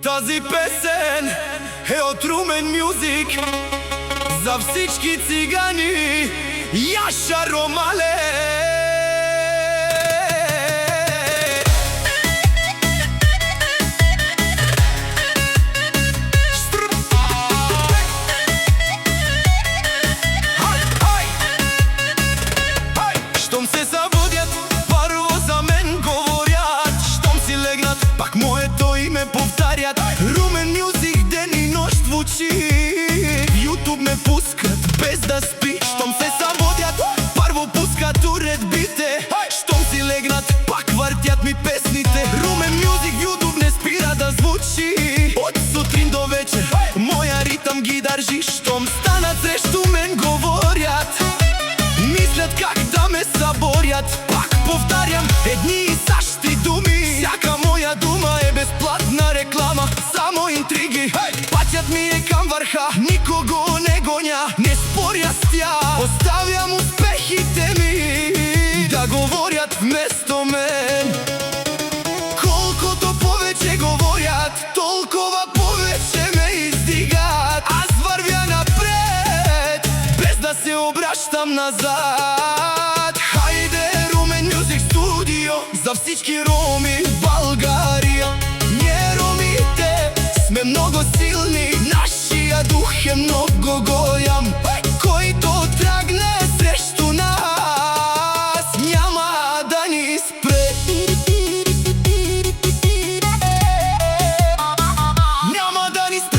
Тази песен е от Румен Мюзик за всички цигани. Яша Ромале. Щом се събудят, първо за мен говорят. Щом си легнат, пак моето име повтарят. Румен Мюзик ден и нощ звучи. В YouTube ме пускат без да спи. Щом се събудят, първо пускат уредбите. Щом си легнат, пак въртят ми песните. Румен Мюзик в YouTube не спира да звучи. От сутрин до вечер моя ритъм ги държи. Щом станат срещу мен говорят, мислят как да ме съборят. Пак повтарям едни и същи думи. Всяка моя дума е безплатна реклама. Само интриги, пътят ми е към върха. Никого не гоня, не споря с тях. Оставям успехите ми да говорят вместо мен. Колкото повече говорят, толкова повече ме издигат. Аз вървя напред, без да се обръщам назад. Хайде, Румен Мюзик студио за всички роми в България. Ние ромите сме много силни, нашия дух е много голям. Който тръгне срещу нас, няма да ни спре. Няма да ни спре.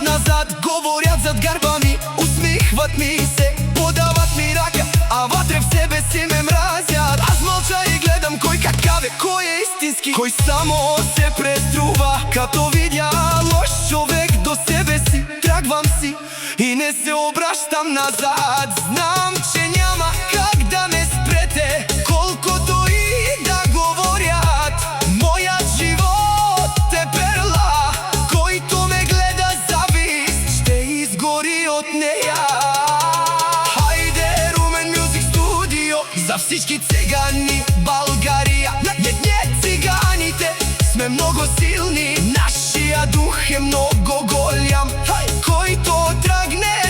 Назад говорят зад гърба ми, усмихват ми се, подават ми ръка, а вътре в себе си ме мразят. Аз мълча и гледам кой какъв е, кой е истински, кой само се преструва. Като видя лош човек до себе си, тръгвам си и не се обръщам назад. Знам, че няма как да ме спрете, колкото и да говорят. Моят живот е перла, който ме гледа завист, ще изгори от нея. Хайде, Румен Мюзик студио за всички цигани България. Не циганите сме много силни, нашия дух е много голям. Който тръгне